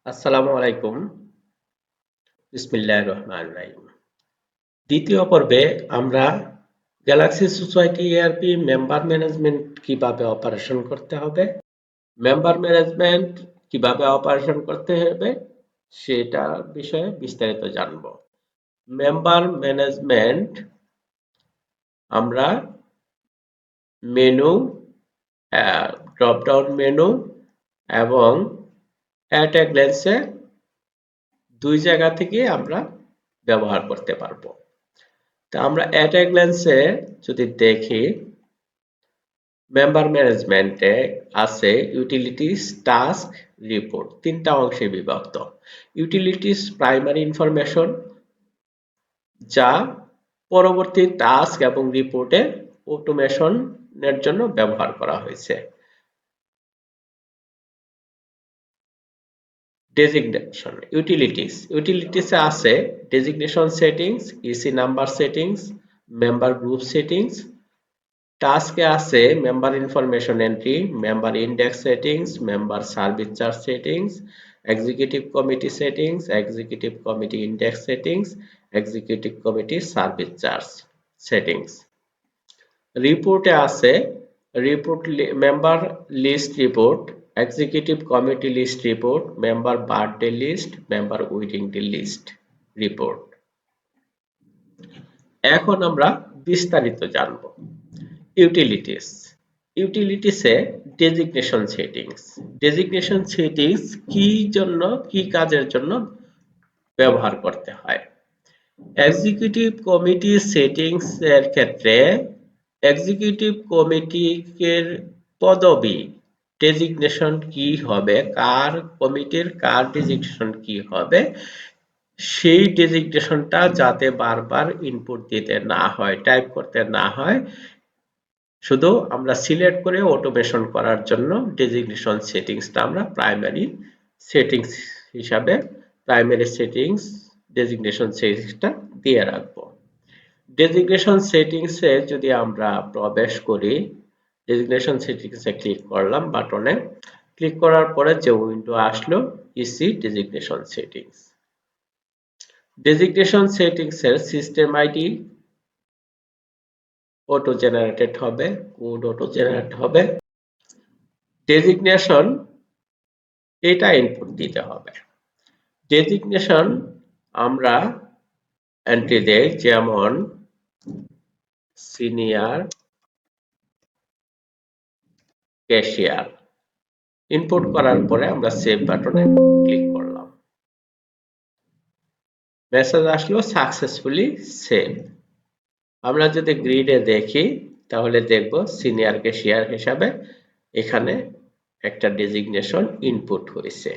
আসসালামু আলাইকুম। বিসমিল্লাহির রহমানির রহিম। দ্বিতীয় পর্বে আমরা Galaxy society ERP member management কিভাবে অপারেশন করতে হবে, মেম্বার ম্যানেজমেন্ট কিভাবে অপারেশন করতে হবে সেটা বিষয়ে বিস্তারিত জানব। মেম্বার ম্যানেজমেন্ট আমরা মেনু, ড্রপ ডাউন মেনু এবং অ্যাট এ গ্ল্যান্সে দুই জায়গা থেকে আমরা ব্যবহার করতে পারবো। তা আমরা অ্যাট এ গ্ল্যান্সে যদি দেখি, মেম্বার ম্যানেজমেন্টে আছে ইউটিলিটিস, টাস্ক, রিপোর্ট, তিনটা অংশে বিভক্ত। ইউটিলিটিস প্রাইমারি ইনফরমেশন, যা পরবর্তী টাস্ক এবং রিপোর্টে অটোমেশনের জন্য ব্যবহার করা হয়েছে। ডেজিগনেশন ইউটিলিটিসে আছে designation settings, EC number settings, member group settings. টাস্কে আছে member information entry, member index settings, member service charge settings, executive committee settings, executive committee index settings, executive committee service charge settings. রিপোর্টে আছে report, member list report, executive committee list report, member birthday list, member wedding day list report. এখন আমরা বিস্তারিত জানব। Utilities ইউটিলিটিসে designation settings. Designation settings কি কাজের জন্য ব্যবহার করতে হয়? এক্সিকিউটিভ কমিটি সেটিংস এর ক্ষেত্রে এক্সিকিউটিভ কমিটির পদবি ডেজিগনেশন কি হবে, কার কমিটির কার ডেজিগনেশন কি হবে, সেই ডেজিগনেশনটা যাতে বারবার ইনপুট দিতে না হয়, টাইপ করতে না হয়, শুধু আমরা সিলেক্ট করে অটোমেশন করার জন্য ডেজিগনেশন সেটিংসটা আমরা প্রাইমারি সেটিংস হিসাবে প্রাইমারি সেটিংস ডেজিগনেশন সেটিংসটা দিয়ে রাখবো। ডেজিগনেশন সেটিংসে যদি আমরা প্রবেশ করি, ডেজিগনেশন সেটিংসে ক্লিক করলাম, বাটনে ক্লিক করার পরে যে উইন্ডো আসলো, ইসি ডেজিগনেশন সেটিংস। ডেজিগনেশন সেটিংসের সিস্টেম আইডি অটো জেনারেটেড হবে, কোড অটো জেনারেট হবে, ডেজিগনেশন এটা ইনপুট দিতে হবে। ডেজিগনেশন আমরা এন্ট্রি দেই, যেমন সিনিয়র ক্যাশিয়ার। ইনপুট করার পরে আমরা সেভ বাটনে ক্লিক করলাম, মেসেজ আসলো সাকসেসফুলি সেভ। আমরা যদি গ্রিডে দেখি তাহলে দেখব সিনিয়র ক্যাশিয়ার হিসাবে এখানে একটা ডেজিগনেশন ইনপুট হয়েছে।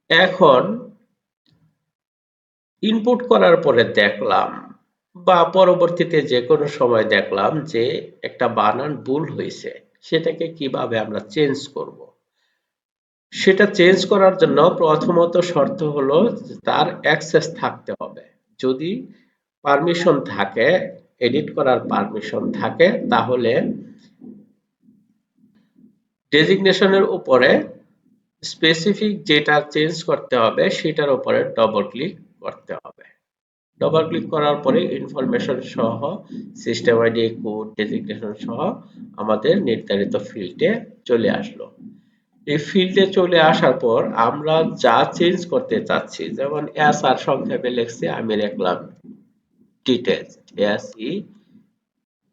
এখন ইনপুট করার পরে দেখলাম বা পরবর্তীতে যে কোনো সময় দেখলাম যে একটা বানান ভুল হয়েছে, সেটাকে কিভাবে আমরা চেঞ্জ করব? সেটা চেঞ্জ করার জন্য প্রথমত শর্ত হলো তার অ্যাক্সেস থাকতে হবে। যদি পারমিশন থাকে, এডিট করার পারমিশন থাকে, তাহলে ডেজিগনেশনের উপরে স্পেসিফিক যেটা চেঞ্জ করতে হবে সেটার উপরে ডবল ক্লিক করতে হবে। ডবল ক্লিক করার পরে ইনফরমেশন সহ সিস্টেম আইডি, কোড, ডেজিগনেশন সহ আমাদের নির্ধারিত ফিল্ডে চলে আসলো। এই ফিল্ডে চলে আসার পর আমরা যা চেঞ্জ করতে চাচ্ছি, যেমন এস আর সংক্ষেপে লিখছি, আমি লিখলাম ডিটেলস,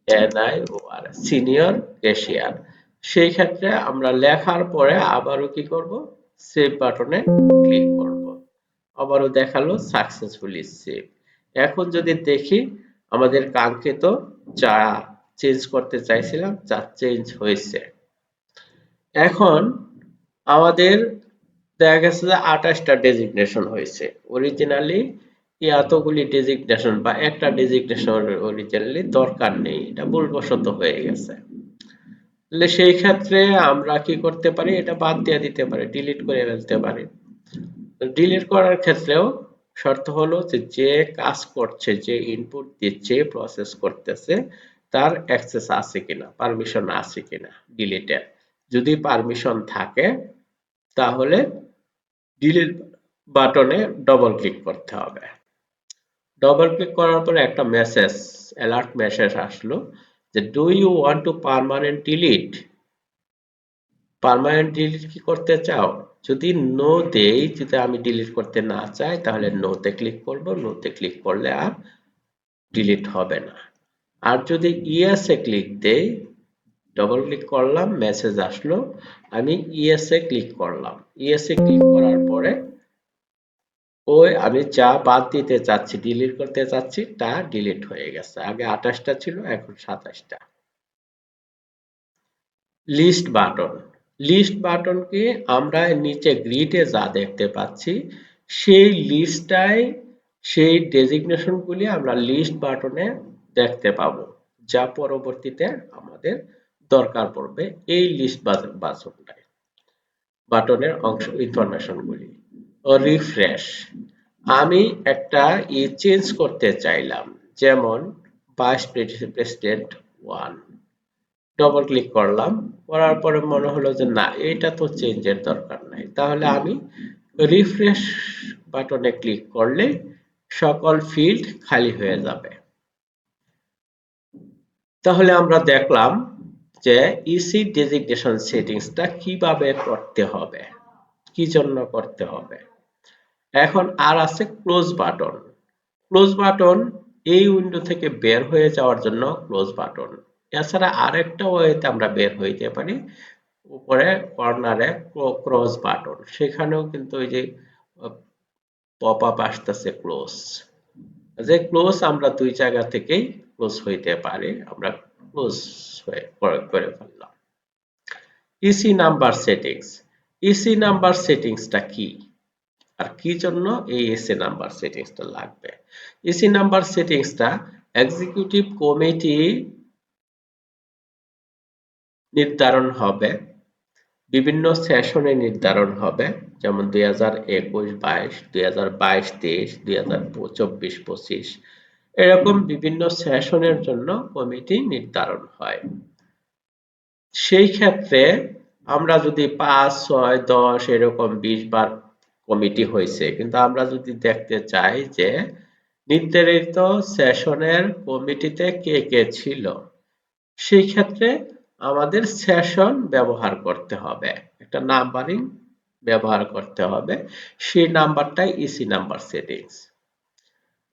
SENIOR, সিনিয়র ক্যাশিয়ার। সেই ক্ষেত্রে আমরা লেখার পরে আবারও কি করব, সেভ বাটনে ক্লিক করব। আবারও দেখালো সাকসেসফুলি সেভ। এখন যদি দেখি আমাদের কাঙ্ক্ষিত যা চেঞ্জ করতে চাইছিলাম যা চেঞ্জ হয়েছে। এখন আমাদের দেখা গেছে যে 28টা ডেজিগনেশন হয়েছে। অরিজিনালি এতগুলি ডেজিগনেশন বা একটা ডেজিগনেশন অরিজিনালি দরকার নেই, এটা ভুলবশত হয়ে গেছে। তাহলে সেই ক্ষেত্রে আমরা কি করতে পারি, এটা বাদ দিয়ে দিতে পারি, ডিলিট করে ফেলতে পারি। ডিলিট করার ক্ষেত্রেও শর্ত হলো যে যে কাজ করছে, যে ইনপুট দিচ্ছে, প্রসেস করতেছে, তার অ্যাক্সেস আছে কিনা, পারমিশন আছে কিনা ডিলিটের। যদি পারমিশন থাকে তাহলে ডিলিট বাটনে ডবল ক্লিক করতে হবে। ডবল ক্লিক করার পরে একটা মেসেজ, অ্যালার্ট মেসেজ আসলো যে do you want to permanent delete? Permanent delete কি করতে চাও? যদি নো দেই, যদি আমি ডিলিট করতে না চাই, তাহলে নো তে ক্লিক করব। নো তে ক্লিক করলে আর ডিলিট হবে না। আর যদি ইয়েস এ ক্লিক দেই, ডবল ক্লিক করলাম, মেসেজ আসলো, আমি ইয়েস এ ক্লিক করলাম। ইয়েস এ ক্লিক করার পরে ওই আমি যা বাদ দিতে চাচ্ছি, ডিলিট করতে চাচ্ছি, তা ডিলিট হয়ে গেছে। আগে 28টা ছিল, এখন 27টা। List button. লিস্ট বাটনকে আমরা নিচে গ্রিডে যা দেখতে পাচ্ছি, সেই লিস্টটাই, সেই ডেজিগনেশনগুলি আমরা লিস্ট বাটনে দেখতে পাবো, যা পরবর্তীতে আমাদের দরকার পড়বে এই লিস্ট বাটনটায়, বাটনের অংশ ইনফরমেশনগুলি। ও রিফ্রেশ, আমি একটা চেঞ্জ করতে চাইলাম, যেমন ভাইস প্রেসিডেন্ট 1, ডবল ক্লিক করলাম, করার পরে মনে হলো যে না, এটা তো চেঞ্জের দরকার নাই, তাহলে আমি রিফ্রেশ বাটনে ক্লিক করলে সকল ফিল্ড খালি হয়ে যাবে। তাহলে আমরা দেখলাম যে ইসি ডেজিগনেশন সেটিংসটা কিভাবে করতে হবে, কি জন্য করতে হবে। এখন আর আছে ক্লোজ বাটন। ক্লোজ বাটন এই উইন্ডো থেকে বের হয়ে যাওয়ার জন্য ক্লোজ বাটন। এছাড়া আরেকটা ওয়েতে আমরা বের হইতে পারি, উপরে কর্নারে ক্রস বাটন, সেখানেও কিন্তু ওই যে পপ আপ আসতেছে ক্লোজ, যে ক্লোজ আমরা দুই জায়গা থেকেই ক্লোজ হইতে পারে, আমরা ক্লোজ হয়ে করে ফেললাম। EC number settings. EC number সেটিংসটা কি, আর কি জন্য এই ইসি নাম্বার সেটিংসটা লাগবে? ইসি নাম্বার সেটিংসটা এক্সিকিউটিভ কমিটি নির্ধারণ হবে, বিভিন্ন সেশনে নির্ধারণ হবে, যেমন 2021-22, 2022-23, 2024-25, এরকম বিভিন্ন সেশনের জন্য কমিটি নির্ধারণ হয়। সেই ক্ষেত্রে আমরা যদি 5, 6, 10 এরকম 20 বার কমিটি হয়েছে, কিন্তু আমরা যদি দেখতে চাই যে নির্ধারিত সেশনের কমিটিতে কে কে ছিল, সেই ক্ষেত্রে আমাদের সেশন ব্যবহার করতে হবে, একটা নাম্বারিং ব্যবহার করতে হবে, সেই নাম্বারটাই ইসি নাম্বার সেটিংস।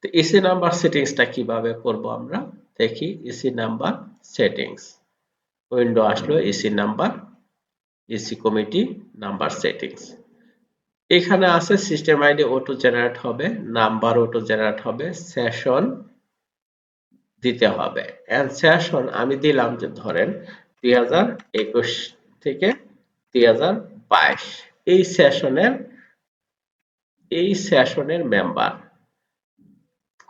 তো ইসি নাম্বার সেটিংসটা কিভাবে করব আমরা দেখি। ইসি নাম্বার সেটিংস উইন্ডো আসলো, EC number, EC committee number settings. এখানে আছে সিস্টেম আইডি অটো জেনারেট হবে, নাম্বার অটো জেনারেট হবে, সেশন দিতে হবে। এন্ড সেশন আমি দিলাম যে ধরেন 2021 থেকে 2022, এই সেশনের মেম্বার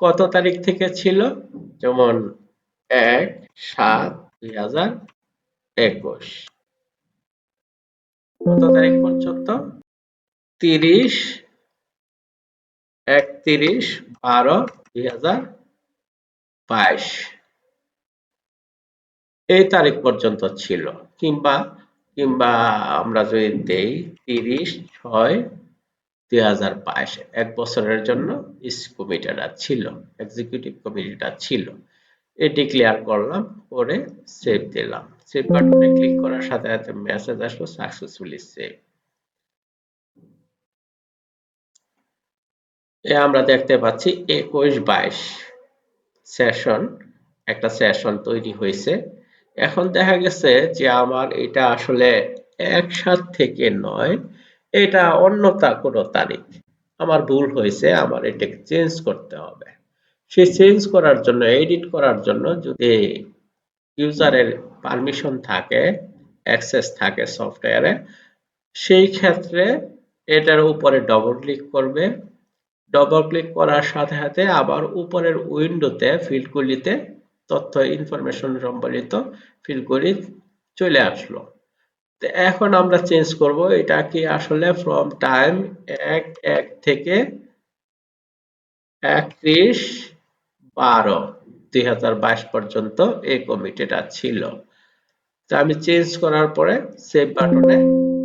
কত তারিখ থেকে ছিল, যেমন 1/7/2021, কত তারিখ পর্যন্ত, 31/12/2022, এই তারিখ পর্যন্ত ছিল। কিংবা কিংবা আমরা যদি দেই 30/6/2022, 1 বছরের জন্য কমিটিটা ছিল, এক্সিকিউটিভ কমিটিটা ছিল। এ ডিক্লেয়ার করলাম, করে সেভ দিলাম। সেভ বাটনে ক্লিক করার সাথে সাথে মেসেজ আসলো সাকসেসফুলি সেভ। আমরা দেখতে পাচ্ছি 21-22 সেশন, একটা সেশন তৈরি হয়েছে। এখন দেখা গেছে যে আমার এটা আসলে একসাথ থেকে নয়, এটা অন্য কোনো তারিখ, আমার ভুল হয়েছে, আমার এটাকে চেঞ্জ করতে হবে। সেই চেঞ্জ করার জন্য, এডিট করার জন্য যদি ইউজারের পারমিশন থাকে, অ্যাক্সেস থাকে সফটওয়্যারে, সেই ক্ষেত্রে এটার উপরে ডবল ক্লিক করবে। ডবল ক্লিক করার সাথে সাথে আবার উপরের উইন্ডোতে ফিল্ডগুলিতে তথ্য ইনফরমেশন সম্বলিত ফিল্ডগুলি চলে আসলো। তো এখন আমরা চেঞ্জ করব, এটা কি আসলে ফ্রম টাইম 1/1 থেকে 31/12/2022 পর্যন্ত এই কমিটিটা ছিল। তো আমি চেঞ্জ করার পরে সেভ বাটনে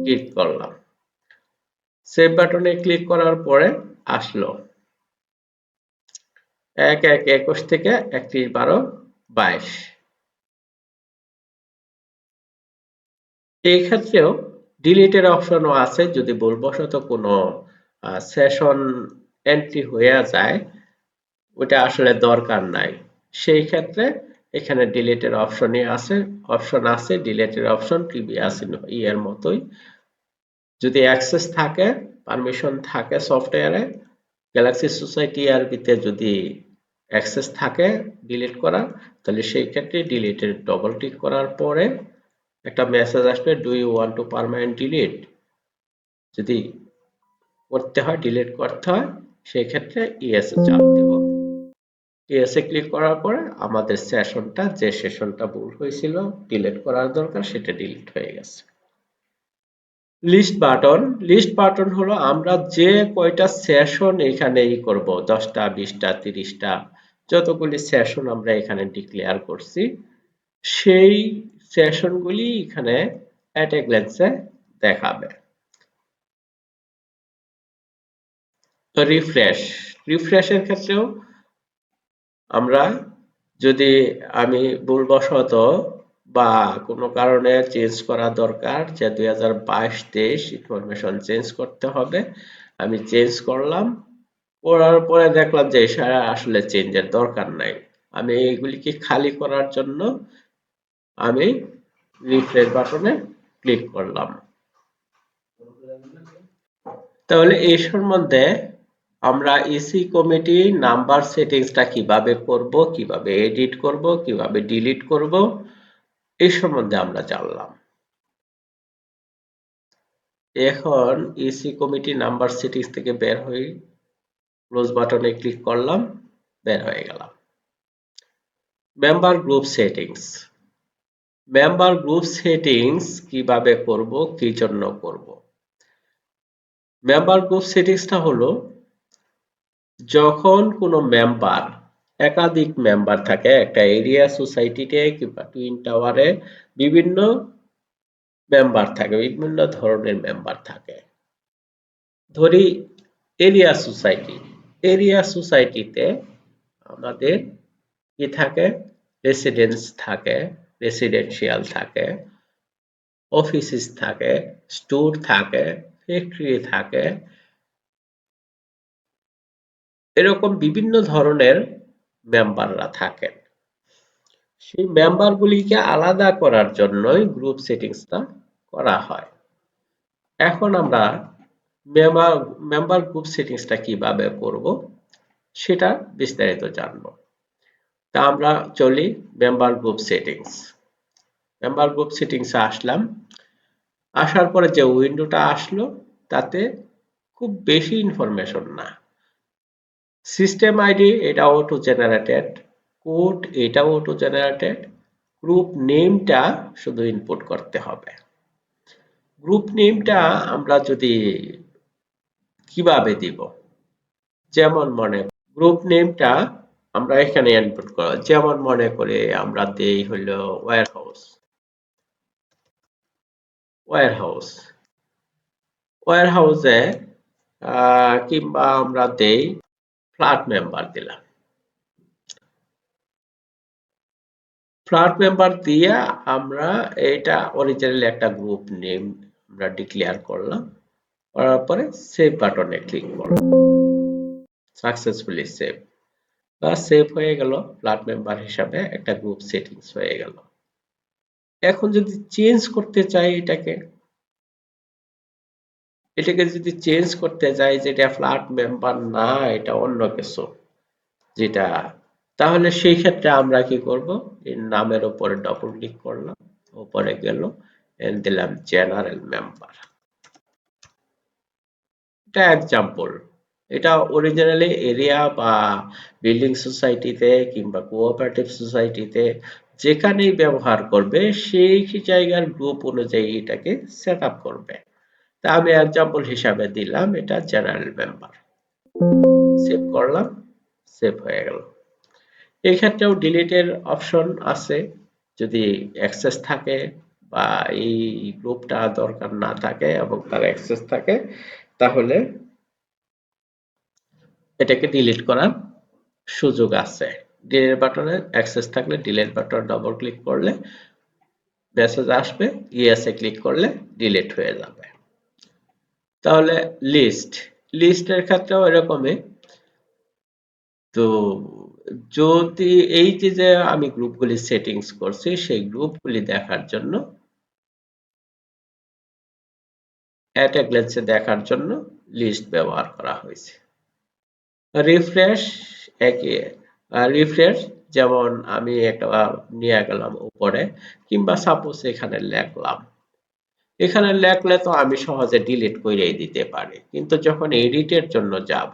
ক্লিক করলাম। সেভ বাটনে ক্লিক করার পরে আসলো 1/1/21 থেকে 31/12/22। এই ক্ষেত্রেও ডিলিটের অপশনও আছে যদি ভুলবশত কোনো সেশন এন্ট্রি হয়ে যায়, ওটা আসলে দরকার নাই। সেই ক্ষেত্রে এখানে ডিলিটের অপশন আছে ডিলিটের অপশন প্রিভিয়াস ইয়ের মতোই। যদি অ্যাক্সেস থাকে, পারমিশন থাকে সফটওয়্যারে, গ্যালাক্সি সোসাইটি ইআরপিতে যদি অ্যাক্সেস থাকে ডিলিট করা, তাহলে সেই ক্ষেত্রে ডিলিটের ডবল ক্লিক করার পরে একটা মেসেজ আসবে, do you want to permanent delete. যদি করতে হয়, ডিলিট করতে হয়, সেই ক্ষেত্রে ইয়েস চাপ দেব। ইয়েস এ ক্লিক করার পরে আমাদের যে সেশনটা ভুল হয়েছিল ডিলিট করার দরকার, সেটা ডিলিট হয়ে গেছে। লিস্ট বাটন হলো আমরা যে কয়টা সেশন এখানে করব, 10টা 20টা 30টা যতগুলি সেশন আমরা এখানে ডিক্লেয়ার করছি, সেই সেশনগুলি এখানে অ্যাট এ গ্ল্যান্সে দেখাবে। তো রিফ্রেশের ক্ষেত্রেও আমরা যদি আমি ভুলবশত বা কোনো কারণে চেঞ্জ করা দরকার যে 2022-23 ইনফরমেশন চেঞ্জ করতে হবে, আমি চেঞ্জ করলাম, করার পরে দেখলাম যে আসলে চেঞ্জের দরকার নাই, আমি এইগুলিকে খালি করার জন্য আমি রিফ্রেশ বাটনে ক্লিক করলাম। তাহলে এই সম্বন্ধে আমরা ইসি কমিটি নাম্বার সেটিংসটা কিভাবে করব, কিভাবে এডিট করব, কিভাবে ডিলিট করব, এই সম্বন্ধে আমরা জানলাম। এখন ইসি কমিটি নাম্বার সেটিংস থেকে বের হই, ক্লোজ বাটনে ক্লিক করলাম, বের হয়ে গেলাম। মেম্বার গ্রুপ সেটিংস কিভাবে করব, কি জন্য করব? মেম্বার গ্রুপ সেটিংসটা হলো যখন কোনো মেম্বার, একাধিক মেম্বার থাকে একটা এরিয়া সোসাইটিতে কিংবা টুইন টাওয়ারে, বিভিন্ন মেম্বার থাকে, বিভিন্ন ধরনের মেম্বার থাকে। ধরি এরিয়া সোসাইটিতে আমাদের কি থাকে, রেসিডেন্সিয়াল থাকে, অফিসেস থাকে, স্টোর থাকে, ফ্যাক্টরি থাকে, এরকম বিভিন্ন ধরনের মেম্বাররা থাকেন। সেই মেম্বারগুলিকে আলাদা করার জন্যই গ্রুপ সেটিংসটা করা হয়। এখন আমরা মেম্বার গ্রুপ সেটিংসটা কিভাবে করব সেটা বিস্তারিত জানব। তা আমরা চলি মেম্বার গ্রুপ সেটিংসে আসলাম। আসার পরে যে উইন্ডোটা আসলো তাতে খুব বেশি ইনফরমেশন না। সিস্টেম আইডি এটা অটো জেনারেটেড, কোড এটা অটো জেনারেটেড, গ্রুপ নেমটা শুধু ইনপুট করতে হবে। গ্রুপ নেমটা আমরা যদি কিভাবে দিব, যেমন গ্রুপ নেমটা আমরা এখানে ইনপুট করব, যেমন মনে করে আমরা দেই হলো ওয়্যারহাউসে কিংবা আমরা দেই ফ্ল্যাট মেম্বার দিলাম। ফ্ল্যাট মেম্বার দিয়ে আমরা এটা অরিজিনালি একটা গ্রুপ নেম আমরা ডিক্লেয়ার করলাম, করার পরে সেভ বাটনে ক্লিক করলাম, সাকসেসফুলি সেভ হয়ে গেল, ফ্ল্যাট মেম্বার হিসাবে একটা গ্রুপ সেটিংস হয়ে গেল। এখন যদি চেঞ্জ করতে চাই এটাকে যদি চেঞ্জ করতে চাই যেটা ফ্ল্যাট মেম্বার না, এটা অন্য কিছু যেটা, তাহলে সেই ক্ষেত্রে আমরা কি করব, এই নামের উপরে ডবল ক্লিক করলাম, উপরে গেল, দিলাম জেনারেল মেম্বার। এটা এক্সাম্পল, এটা অরিজিনালি এরিয়া বা বিল্ডিং সোসাইটিতে কিংবা কোঅপারেটিভ সোসাইটিতে যেখানেই ব্যবহার করবে সেই জায়গার গ্রুপ অনুযায়ী এটাকে সেট আপ করবে। তা আমি এক্সাম্পল হিসাবে দিলাম এটা জেনারেল মেম্বার, সেভ করলাম, সেভ হয়ে গেল। এই ক্ষেত্রেও ডিলিটের অপশন আছে, যদি অ্যাক্সেস থাকে বা এই গ্রুপটা দরকার না থাকে এবং তার অ্যাক্সেস থাকে, তাহলে এটাকে ডিলিট করার সুযোগ আছে। ডিলিট বাটনে অ্যাক্সেস থাকলে ডিলিট বাটন ডবল ক্লিক করলে মেসেজ আসবে, ইয়েসে ক্লিক করলে ডিলিট হয়ে যাবে। তাহলে লিস্টের ক্ষেত্রেও এরকমই। তো যদি এই যে আমি গ্রুপগুলি সেটিংস করছি সেই গ্রুপগুলি দেখার জন্য অ্যাট এ গ্ল্যান্সে দেখার জন্য লিস্ট ব্যবহার করা হয়েছে। রিফ্রেশ একই, রিফ্রেশ যেমন আমি একটা নিয়ে গেলাম উপরে, কিংবা সাপোজ এখানে লিখলাম, এখানে লেখলে তো আমি সহজে ডিলিট করেই দিতে পারি, কিন্তু যখন এডিটের জন্য যাব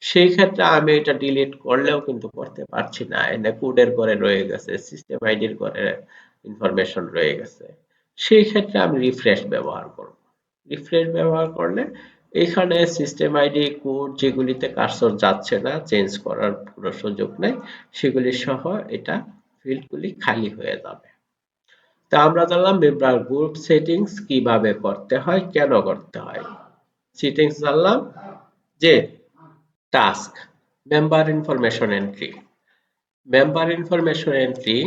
সেই ক্ষেত্রে আমি এটা ডিলিট করলেও কিন্তু করতে পারছি না, এনে কোডের ঘরে রয়ে গেছে, সিস্টেম আইডির ঘরে ইনফরমেশন রয়ে গেছে। সেই ক্ষেত্রে আমি রিফ্রেশ ব্যবহার করব। রিফ্রেশ ব্যবহার করলে এখানে সিস্টেম আইডি কোড যেগুলিতে কার্সর যাচ্ছে না, চেঞ্জ করার কোনো সুযোগ নেই, সেগুলি সহ এটা ফিল্ডগুলি খালি হয়ে যাবে। তা আমরা জানলাম মেম্বার গ্রুপ সেটিংস কিভাবে করতে হয়, কেন করতে হয়। সেটিংস জানলাম যে task, member information entry. Member information entry,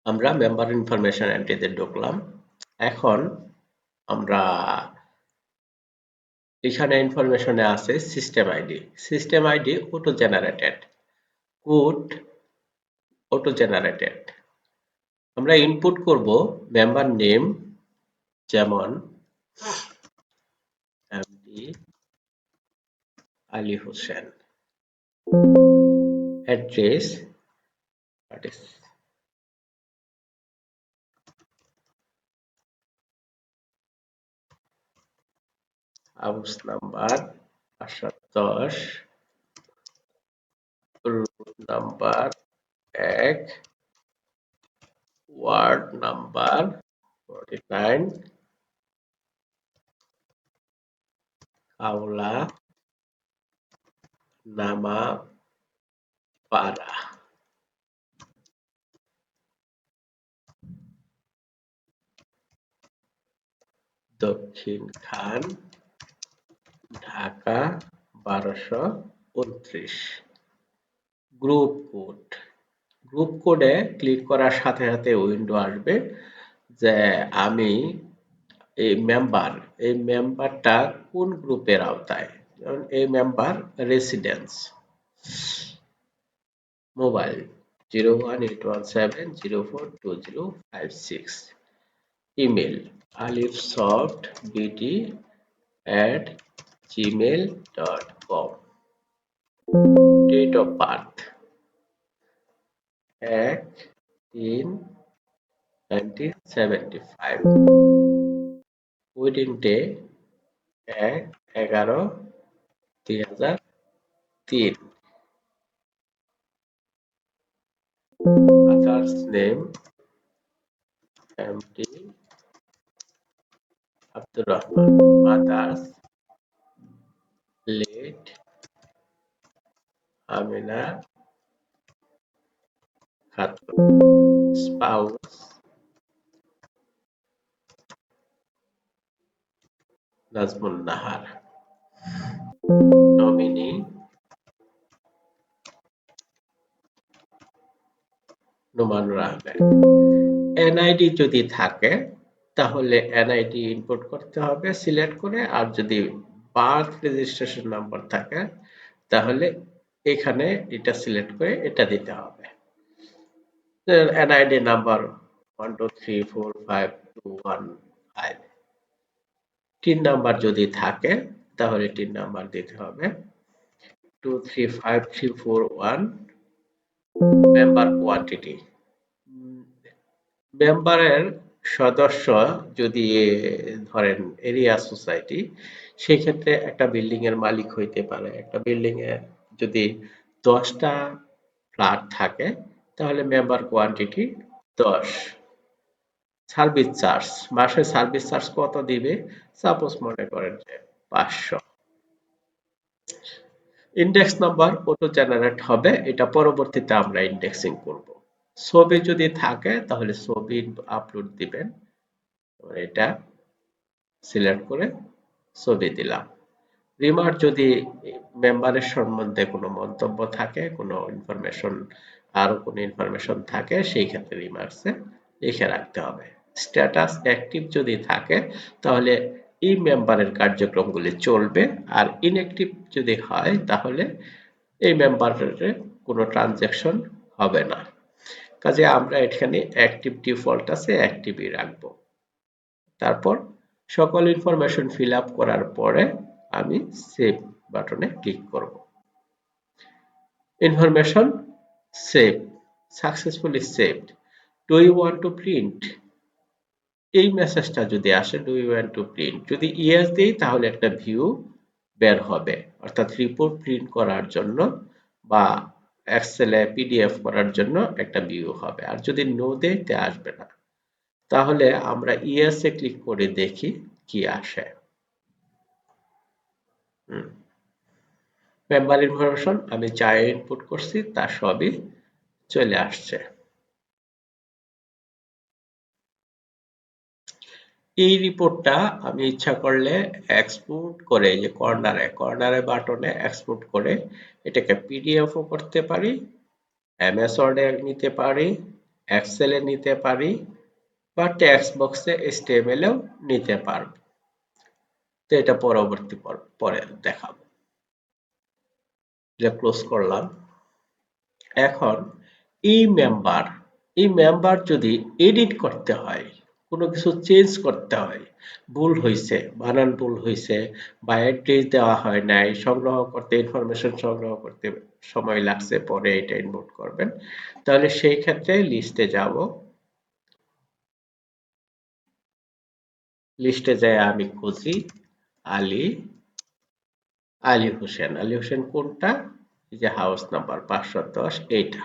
আমরা মেম্বার ইনফরমেশন এন্ট্রিতে ঢুকলাম। এখন আমরা এখানে ইনফরমেশনে আছে system ID. System ID auto generated, code auto generated. আমরা ইনপুট করব মেম্বার নেম, যেমন MD Ali Hossain. Address, house number 510, route number 1, ward number 49, Awla Namapara, Dakshin Khan, Dhaka 1229। Group code, group কোডে ক্লিক করার সাথে সাথে উইন্ডো আসবে যে আমি এই মেম্বারটা কোন গ্রুপের আওতায়। যেমন এই member residence, mobile 01817042056, email alifsoftbt@gmail.com, date of birth 1/3/1975, wedding day 1/11/2003, father's name MD Abdur Rahman, mother's late Amina Khatun, spouse Nazmun Nahar, nominee Nomanur Ahmed. NID যদি থাকে তাহলে এনআইডি ইনপুট করতে হবে সিলেক্ট করে, আর যদি বার্থ রেজিস্ট্রেশন নাম্বার থাকে তাহলে এখানে এটা সিলেক্ট করে এটা দিতে হবে। এনআইডি নাম্বার 1234521, টিন নাম্বার যদি থাকে তাহলে টিন নাম্বার দিতে হবে 235341। মেম্বার কোয়ান্টিটি, মেম্বারের সদস্য যদি ধরেন এরিয়া সোসাইটি, সেই ক্ষেত্রে একটা বিল্ডিং এর মালিক হইতে পারে। একটা বিল্ডিং এ যদি 10টা ফ্ল্যাট থাকে তাহলে মেম্বার কোয়ান্টিটি 10। সার্ভিস চার্জ, মাসে সার্ভিস চার্জ কত দিবে, সাপোজ মনে করেন যে 500। ইন্ডেক্স নাম্বার অটো জেনারেট হবে, এটা পরবর্তীতে আমরা ইন্ডেক্সিং করব। ছবি যদি থাকে তাহলে ছবি আপলোড দিবেন। এটা সিলেক্ট করে ছবি দিলাম। রিমার্ক যদি মেম্বারের সম্বন্ধে কোনো মন্তব্য থাকে, কোনো ইনফরমেশন, আরো কোনো ইনফরমেশন থাকে, সেই ক্ষেত্রে রিমার্কসে লিখে রাখতে হবে। স্ট্যাটাস অ্যাক্টিভ যদি থাকে তাহলে এই মেম্বারের কার্যক্রমগুলি চলবে, আর ইনঅ্যাক্টিভ যদি হয় তাহলে এই মেম্বারের কোনো ট্রানজ্যাকশন হবে না। কাজে আমরা এখানে অ্যাক্টিভ ডিফল্ট আছে, অ্যাক্টিভই রাখবো। তারপর সকল ইনফরমেশন ফিল আপ করার পরে আমি সেভ বাটনে ক্লিক করব। Information save, successfully saved. Do you want to print? এই মেসেজটা যদি আসে, do you want to print, যদি ইয়েস দিই তাহলে একটা ভিউ বের হবে, অর্থাৎ রিপোর্ট প্রিন্ট করার জন্য বা এক্সেলে পিডিএফ করার জন্য একটা ভিউ হবে। আর যদি নো দেই তে আসবে না। তাহলে আমরা ইয়েস এ ক্লিক করে দেখি কি আসে। মেম্বার ইনফরমেশন আমি যা ইনপুট করছি তা সবই চলে আসছে। এই রিপোর্টটা আমি ইচ্ছা করলে এক্সপোর্ট করে, যে কর্নারে বাটনে এক্সপোর্ট করে এটাকে পিডিএফও করতে পারি, এমএস ওয়ার্ডে নিতে পারি, এক্সেলে নিতে পারি, বা টেক্সট বক্সে এইচটিএমএল এও নিতে পারবো। তো এটা পরবর্তী পরে দেখাবো। এটা ক্লোজ করলাম। এখন এই মেম্বার যদি এডিট করতে হয়, কোনো কিছু চেঞ্জ করতে হয়, ভুল হয়েছে, বানান ভুল হয়েছে, বা অ্যাড্রেস দেওয়া হয় নাই, সংগ্রহ করতে, ইনফরমেশন সংগ্রহ করতে সময় লাগছে, পরে এটা ইনপুট করবেন, তাহলে সেই ক্ষেত্রে লিস্টে যাব। লিস্টে যাই আমি খুঁজি আলী আলী হোসেন কোনটা? এই যে হাউস নাম্বার 510, এইটা।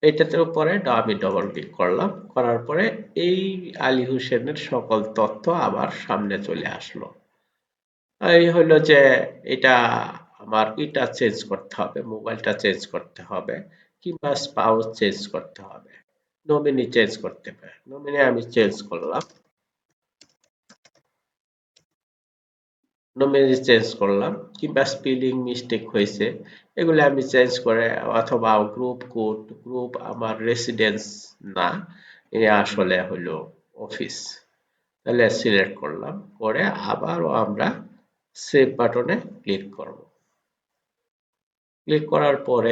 এটাতে উপরে আমি ডবল ক্লিক করলাম, করার পরে এই আলী হোসেনের সকল তথ্য আবার সামনে চলে আসলো। এই হলো যে এটা আমার এটা চেঞ্জ করতে হবে, মোবাইলটা চেঞ্জ করতে হবে, কিংবা স্পাউস চেঞ্জ করতে হবে, নমিনি চেঞ্জ করতে হবে। নমিনি আমি চেঞ্জ করলাম, নমিনি চেঞ্জ করলাম, কিংবা স্পেলিং মিস্টেক হয়েছে এগুলো আমি চেঞ্জ করে, অথবা গ্রুপ কোড, গ্রুপ আমার রেসিডেন্স না, এ আসলে হলো অফিস, তাহলে সিলেক্ট করলাম, করে আবারও আমরা সেভ বাটনে ক্লিক করব। ক্লিক করার পরে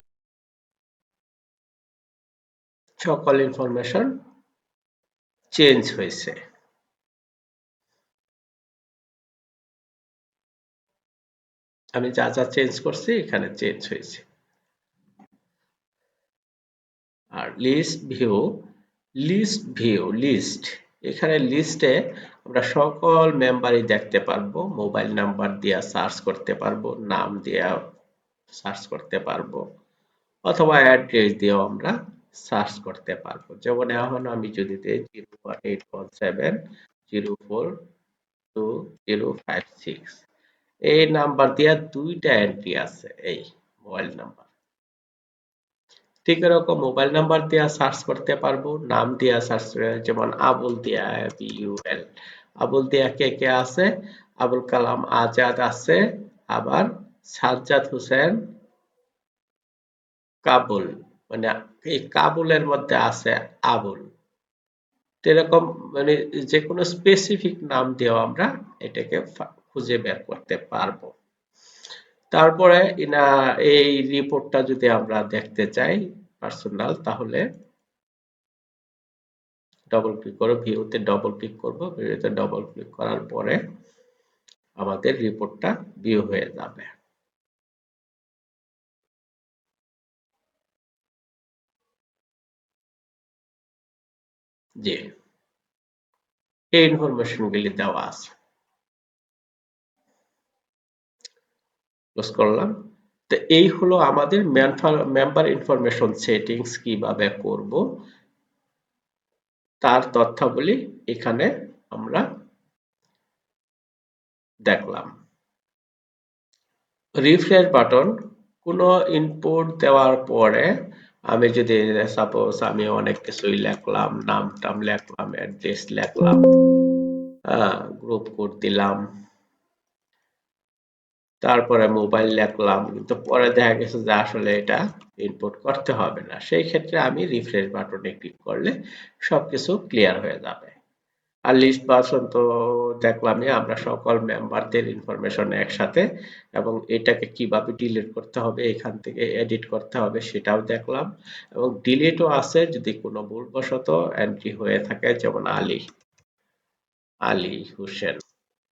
সকল ইনফরমেশন চেঞ্জ হয়েছে। আমি যা যা চেঞ্জ করছি এখানে চেঞ্জ হয়েছে। আর লিস্ট, এখানে লিস্টে আমরা সকল মেম্বারই দেখতে পারবো, মোবাইল নাম্বার দিয়ে সার্চ করতে পারবো, নাম দিয়ে সার্চ করতে পারবো, অথবা অ্যাড্রেস দিয়েও আমরা সার্চ করতে পারবো। যেমন এখন আমি যদি দিই 01817042056, এই নাম্বার দিয়ে দুইটা এন্ট্রি আছে, এই মোবাইল নাম্বার। ঠিক এরকম মোবাইল নাম্বার দিয়া সার্চ করতে পারবো, নাম দিয়া সার্চ করে, যেমন আবুল দিয়া, ABUL, আবুল দিয়া কে কে আছে? আবুল কালাম আজাদ আছে, আবার সাজ্জাদ হোসেন কাবুল, মানে এই কাবুলের মধ্যে আছে আবুল। এরকম মানে যে কোনো স্পেসিফিক নাম দিয়েও আমরা এটাকে খুঁজে বের করতে পারবো। তারপরে এই রিপোর্টটা যদি আমরা দেখতে চাই পার্সোনাল, তাহলে ডবল ক্লিক করে ভিউতে ডবল ক্লিক করব, ভিউতে ডবল ক্লিক করার পরে আমাদের রিপোর্টটা ভিউ হয়ে যাবে। জি, এই ইনফরমেশন গুলি দেওয়া আছে। ক্লোজ করলাম। তো এই হলো আমাদের মেম্বার ইনফরমেশন সেটিংস কিভাবে করব তার তথ্যাবলী এখানে আমরা দেখলাম। রিফ্রেশ বাটন, কোনো ইনপুট দেওয়ার পরে আমি যদি সাপোজ আমি অনেক কিছুই লিখলাম, নাম টাম লিখলাম, অ্যাড্রেস লিখলাম, গ্রুপ কোড দিলাম, তারপরে মোবাইল লিখলাম, কিন্তু পরে দেখা গেছে যে আসলে এটা ইনপুট করতে হবে না। সেই ক্ষেত্রে আমি রিফ্রেশ বাটনে ক্লিক করলে সবকিছু ক্লিয়ার হয়ে যাবে। আর লিস্ট পারসন তো দেখলামই, আমরা সকল মেম্বারদের ইনফরমেশন একসাথে, এবং এটাকে কিভাবে ডিলিট করতে হবে, এখান থেকে এডিট করতে হবে সেটাও দেখলাম, এবং ডিলিটও আছে যদি কোনো ভুলবশত এন্ট্রি হয়ে থাকে, যেমন আলী, আলী হোসেন,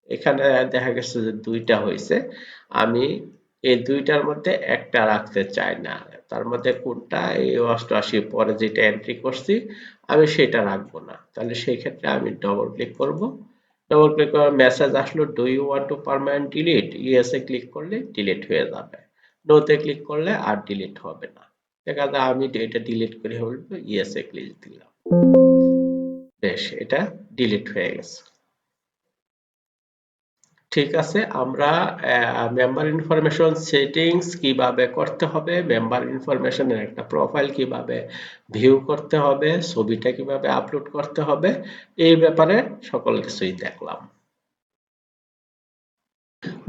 এখানে দেখা গেছে যে দুইটা হয়েছে। আমি এই দুইটার মধ্যে একটা রাখতে চাই না, তার মধ্যে কোনটা, এই 88 পরে যেটা এন্ট্রি করছি আমি সেটা রাখবো না। তাহলে সেই ক্ষেত্রে আমি ডবল ক্লিক করব। ডবল ক্লিক করার মেসেজ আসলো, do you want to permanent delete? ইয়েসে ক্লিক করলে ডিলিট হয়ে যাবে, নোতে ক্লিক করলে আর ডিলিট হবে না। দেখা যায় আমি এটা ডিলিট করে বলবো, ইয়েসে ক্লিক দিলাম, বেশ, এটা ডিলিট হয়ে গেছে। ঠিক আছে, আমরা মেম্বার ইনফরমেশন সেটিংস কিভাবে করতে হবে, মেম্বার ইনফরমেশনের একটা প্রোফাইল কিভাবে ভিউ করতে হবে, ছবিটা কিভাবে আপলোড করতে হবে, এই ব্যাপারে সকল কিছুই দেখলাম।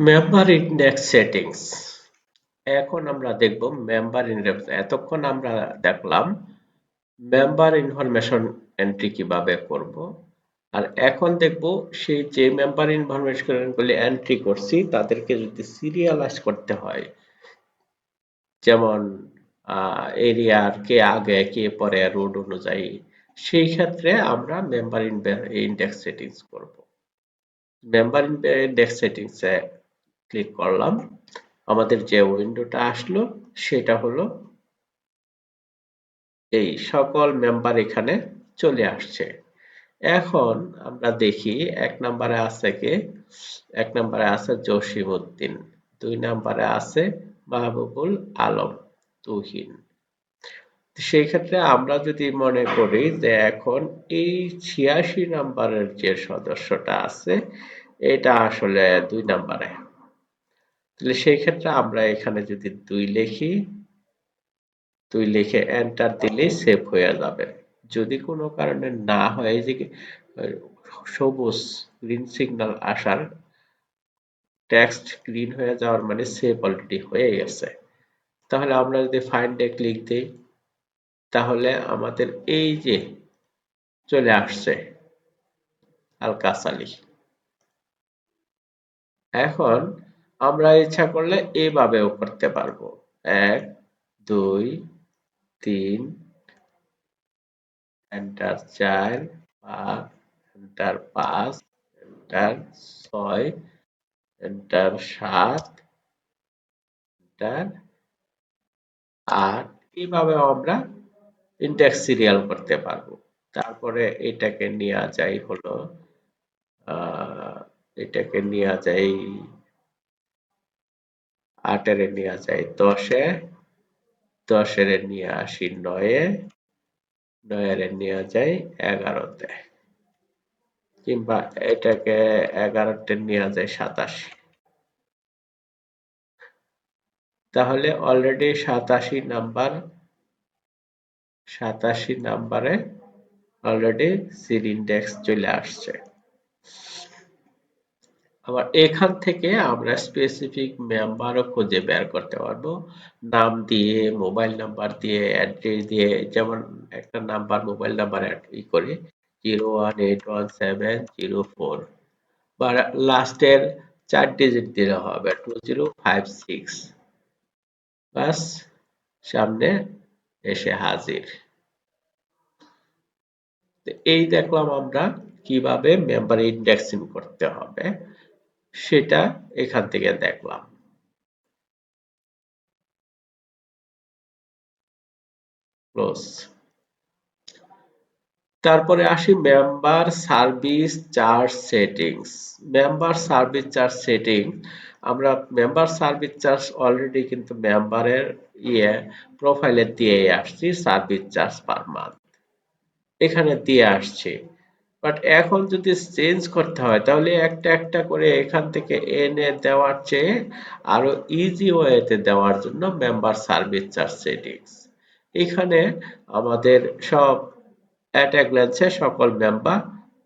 মেম্বার ইন্ডেক্স সেটিংস, এখন আমরা দেখব মেম্বার ইন্ডেক্স। এতক্ষণ আমরা দেখলাম মেম্বার ইনফরমেশন এন্ট্রি কিভাবে করব, আর এখন দেখব সেই যে মেম্বার ইনফরমেশন গুলি এন্ট্রি করছি তাদেরকে যদি সিরিয়ালাইজ করতে হয়, যেমন এরিয়ার কে আগে কে পরে রোড অনুযায়ী, সেই ক্ষেত্রে আমরা মেম্বার ইন্ডেক্স সেটিংস করব। মেম্বার ইন্ডেক্স সেটিংস এ ক্লিক করলাম, আমাদের যে উইন্ডোটা আসলো সেটা হলো এই সকল মেম্বার এখানে চলে আসছে। এখন আমরা দেখি এক নম্বরে আছে কে, এক নম্বরে আছে জসিম উদ্দিন, দুই নম্বরে আছে মাহবুবুল আলম তুহিন। সেই ক্ষেত্রে আমরা যদি মনে করি যে এখন এই ৮৬ নাম্বারের যে সদস্যটা আছে এটা আসলে ২ নাম্বারে, তাহলে সেই ক্ষেত্রে আমরা এখানে যদি ২ লিখি, ২ লিখে এন্টার দিলেই সেভ হয়ে যাবে। যদি কোনো কারণে না হয়, যে সবুজ গ্রিন সিগন্যাল আসার, টেক্সট গ্রিন হয়ে যাওয়ার মানে সেভ অলরেডি হয়ে গেছে, তাহলে আমরা যদি ফাইন্ড এ ক্লিক দিই তাহলে আমাদের এই যে চলে আসছে আলকাস আলী। এখন আমরা ইচ্ছা করলে এভাবেও করতে পারবো, ১, ২, ৩, enter ৪, ৫, enter ৫, enter ৬, enter ৭, enter ৮, এইভাবেও আমরা ইনডেক্স সিরিয়াল করতে পারবো। তারপরে এটাকে নেওয়া যায় হলো, আহ, এটাকে নেওয়া যায় ৮ এর নেওয়া যায় ১০-এ, ১০ এর নিয়ে আসি ৯-এ, ৯ এর নেওয়া যায় ১১-তে, কিংবা এটাকে ১১-তে নেওয়া যায় ৮৭। তাহলে অলরেডি ৮৭ নাম্বারে অলরেডি সির ইন্ডেক্স চলে আসছে। আবার এখান থেকে আমরা স্পেসিফিক মেম্বারও খুঁজে বের করতে পারবো, নাম দিয়ে, মোবাইল নাম্বার দিয়ে, অ্যাড্রেস দিয়ে, যেমন একটা নাম্বার, মোবাইল নাম্বার করি 0181704, বা লাস্টের ৪ ডিজিট দিলে হবে 2056, বাস সামনে এসে হাজির। এই দেখলাম আমরা কিভাবে মেম্বার ইন্ডেক্সিং করতে হবে, সেটা এখান থেকে দেখলাম। ক্লোজ। তারপরে আসি member service charge settings. Member service charge setting, আমরা মেম্বার সার্ভিস চার্জ অলরেডি কিন্তু মেম্বারের প্রোফাইলে দিয়ে আসছি সার্ভিস চার্জ পার মান্থ, এখানে দিয়ে আসছি। বাট এখন যদি চেঞ্জ করতে হয় তাহলে একটা একটা করে এখান থেকে এনে দেওয়ার চেয়ে আরো ইজি ওয়েতে দেওয়ার জন্য মেম্বার সার্ভিস চার্জ সেটিংস, এখানে আমাদের সব অ্যাট এ গ্ল্যান্সে সকল মেম্বার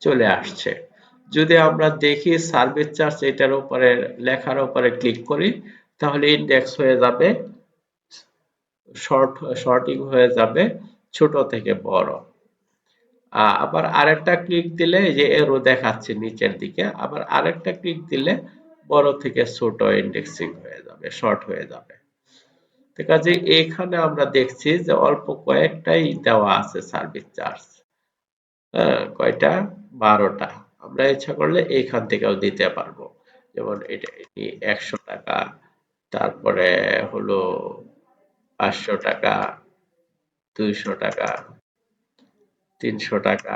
চলে আসছে। যদি আমরা দেখি সার্ভিস চার্জ এটার উপরে লেখার উপরে ক্লিক করি তাহলে ইন্ডেক্স হয়ে যাবে, শর্টিং হয়ে যাবে ছোট থেকে বড়। আবার আরেকটা ক্লিক দিলে এই যে এরো দেখাচ্ছে নিচের দিকে, আবার আরেকটা ক্লিক দিলে বড় থেকে ছোট ইন্ডেক্সিং হয়ে যাবে, শর্ট হয়ে যাবে। তো কাজে এখানে আমরা দেখছি যে অল্প কয়েকটাই দেওয়া আছে সার্ভিস চার্জ। হ্যাঁ, কয়টা? 12টা। আমরা ইচ্ছা করলে এইখান থেকেও দিতে পারবো। যেমন এটা 100 টাকা, তারপরে হলো 500 টাকা, 200 টাকা, 300 টাকা।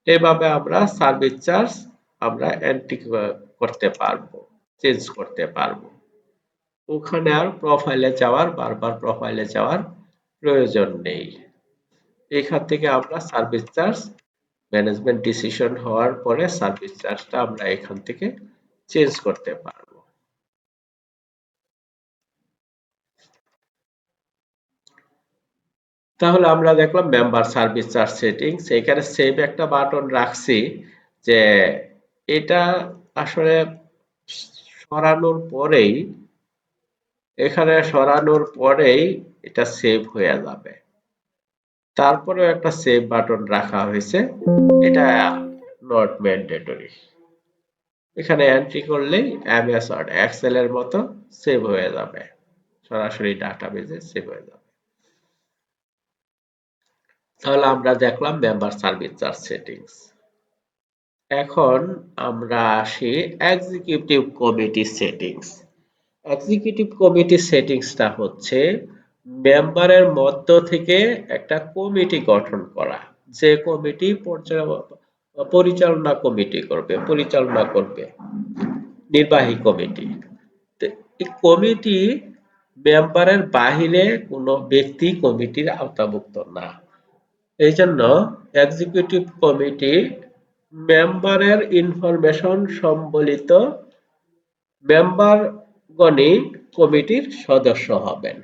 এভাবে আমরা সার্ভিস চার্জ আমরা এন্ট্রি করতে পারবো, চেঞ্জ করতে পারবো। ওখানে আর প্রোফাইলে যাওয়ার, বারবার প্রোফাইলে যাওয়ার প্রয়োজন নেই। এখান থেকে আমরা সার্ভিস চার্জ ম্যানেজমেন্ট ডিসিশন হওয়ার পরে সার্ভিস চার্জটা আমরা এখান থেকে চেঞ্জ করতে পারবো। তাহলে আমরা দেখলাম মেম্বার সার্ভিস চার্জ সেটিংস। এখানে সেভ একটা বাটন রাখছি যে এটা আসলে সরানোর পরেই, এখানে সরানোর পরেই এটা সেভ হয়ে যাবে। তারপরেও একটা সেভ বাটন রাখা হয়েছে, এটা নট ম্যান্ডেটরি। এখানে এন্ট্রি করলেই এমএস ওয়ার্ড, এক্সেল এর মতো সেভ হয়ে যাবে, সরাসরি ডাটাবেজে সেভ হয়ে যাবে। তাহলে আমরা দেখলাম মেম্বার সার্ভিস চার্জ সেটিংস। এখন আমরা আসি executive committee settings. Executive committee সেটিংসটা হচ্ছে মেম্বারের মধ্য থেকে একটা কমিটি গঠন করা, যে কমিটি পরিচালনা করবে নির্বাহী কমিটি। তো এই কমিটি মেম্বারের বাহিরে কোনো ব্যক্তি কমিটির আওতাভুক্ত না। এই জন্য এক্সিকিউটিভ কমিটি মেম্বারের ইনফরমেশন সম্বলিত মেম্বারগণই কমিটির সদস্য হবেন।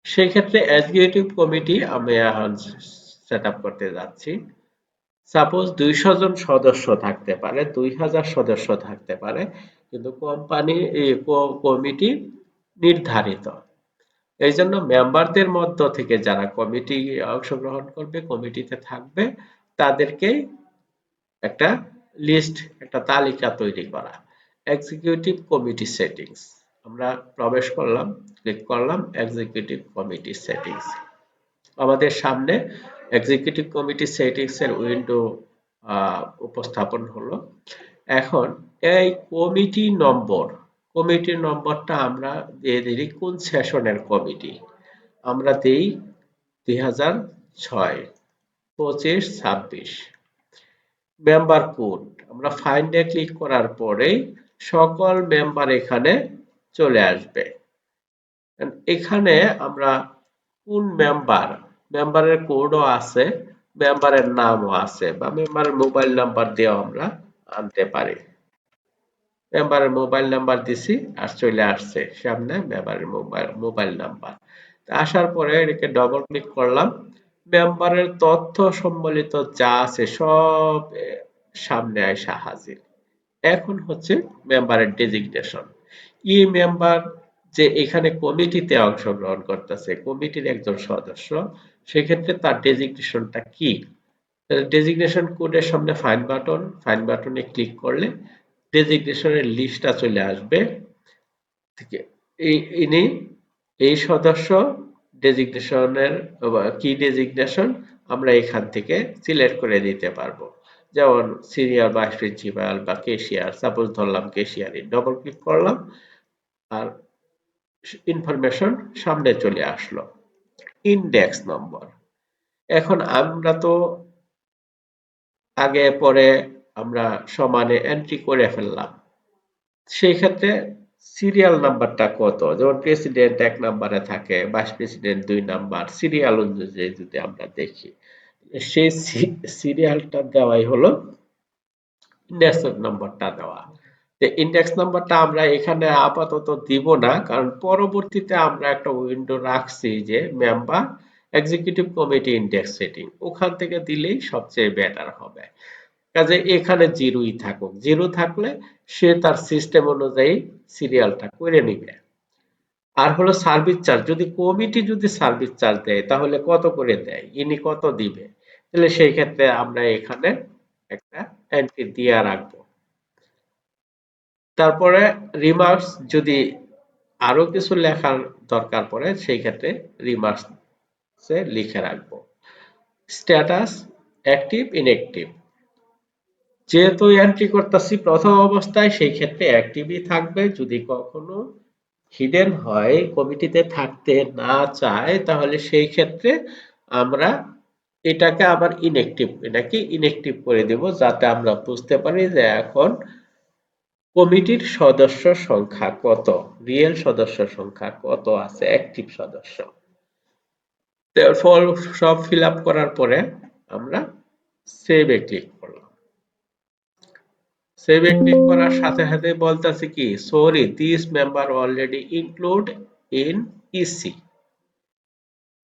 সেক্ষেত্রে এক্সিকিউটিভ কমিটি আমি এখন সেট আপ করতে যাচ্ছি। সাপোজ 200 জন সদস্য থাকতে পারে, 2000 সদস্য থাকতে পারে, কিন্তু কোম্পানি কমিটি নির্ধারিত। এই জন্য মেম্বারদের মধ্য থেকে যারা কমিটি অংশগ্রহণ করবে, কমিটিতে থাকবে, তাদেরকে একটা লিস্ট, একটা তালিকা তৈরি করা। এক্সিকিউটিভ কমিটি সেটিংস আমরা প্রবেশ করলাম, ক্লিক করলাম এক্সিকিউটিভ কমিটি সেটিংস। আমাদের সামনে এক্সিকিউটিভ কমিটি সেটিংস এর উইন্ডো উপস্থাপন হলো। এখন এই কমিটির নম্বরটা আমরা দিয়ে দিই কোন সেশনের কমিটি। আমরা দেই 2006, 25, 26। মেম্বার কোড আমরা ফাইন্ডে ক্লিক করার পরেই সকল মেম্বার এখানে চলে আসবে। এখানে আমরা কোন মেম্বারের কোডও আছে, মেম্বারের নামও আছে, বা মেম্বারের মোবাইল নাম্বার দিয়েও আমরা আনতে পারি। মেম্বারের মোবাইল নাম্বার দিছি আর চলে আসছে সামনে মেম্বারের মোবাইল নাম্বার। আসার পরে এটাকে ডবল ক্লিক করলাম, মেম্বারের তথ্য সম্বলিত যা আছে সব সামনে আসা হাজির। এখন হচ্ছে মেম্বারের ডেজিগনেশন। ই মেম্বার যে এখানে কমিটিতে অংশগ্রহণ করতেছে, কমিটির একজন সদস্য, সেক্ষেত্রে তার ডেজিগনেশনটা কি? ডেজিগনেশন কোডের সামনে ফাইন বাটনে ক্লিক করলে ডেজিগনেশনের লিস্টটা চলে আসবে। ইনি এই সদস্য, ডেজিগনেশনের কি ডেজিগনেশন আমরা এখান থেকে সিলেক্ট করে দিতে পারবো। যেমন সিনিয়র ভাইস প্রিন্সিপাল বা ক্যাশিয়ার, সাপোজ ধরলাম ক্যাশিয়ারে ডবল ক্লিক করলাম আর ইনফরমেশন সামনে চলে আসলো। ইন্ডেক্স নম্বর, এখন আমরা তো আগে পরে আমরা সমানে এন্ট্রি করে ফেললাম, সেই ক্ষেত্রে সিরিয়াল নাম্বারটা কত, যেমন প্রেসিডেন্ট 1 নাম্বারে থাকে, ভাইস প্রেসিডেন্ট 2 নাম্বার, সিরিয়াল অনুযায়ী যদি আমরা দেখি, সেই সিরিয়ালটা দেওয়াই হলো ইন্ডেক্স নম্বরটা দেওয়া। ইন্ডেক্স নাম্বারটা আমরা এখানে আপাতত দিব না, কারণ পরবর্তীতে আমরা একটা উইন্ডো রাখছি যে member executive committee index setting, ওখান থেকে দিলেই সবচেয়ে বেটার হবে। কাজে এখানে জিরোই থাকুক, জিরো থাকলে সে তার সিস্টেম অনুযায়ী সিরিয়ালটা করে নিবে। আর হলো সার্ভিস চার্জ, যদি কমিটি যদি সার্ভিস চার্জ দেয় তাহলে কত করে দেয়, ইনি কত দিবে, তাহলে সেই ক্ষেত্রে আমরা এখানে একটা এন্ট্রি দিয়ে রাখবো। তারপরে রিমার্কস যদি আরো কিছু লেখার দরকার পড়ে সেই ক্ষেত্রে রিমার্কস এ লিখে রাখবো। স্ট্যাটাস অ্যাক্টিভ ইনঅ্যাক্টিভ, যেহেতু এন্ট্রি করতেছি প্রথম অবস্থায় সেই ক্ষেত্রে অ্যাক্টিভই থাকবে। যদি কখনো হিডেন হয়, কমিটিতে থাকতে না চায়, তাহলে সেই ক্ষেত্রে আমরা এটাকে আবার এটাকে ইনঅ্যাক্টিভ করে দেব, যাতে আমরা বুঝতে পারি যে এখন কমিটির সদস্য সংখ্যা কত, রিয়েল সদস্য সংখ্যা কত আছে, অ্যাক্টিভ সদস্য। ফল সব ফিল আপ করার পরে আমরা সেভে ক্লিক করলাম। সেভে ক্লিক করার সাথে সাথে বলতেছে কি, sorry this member already include in EC,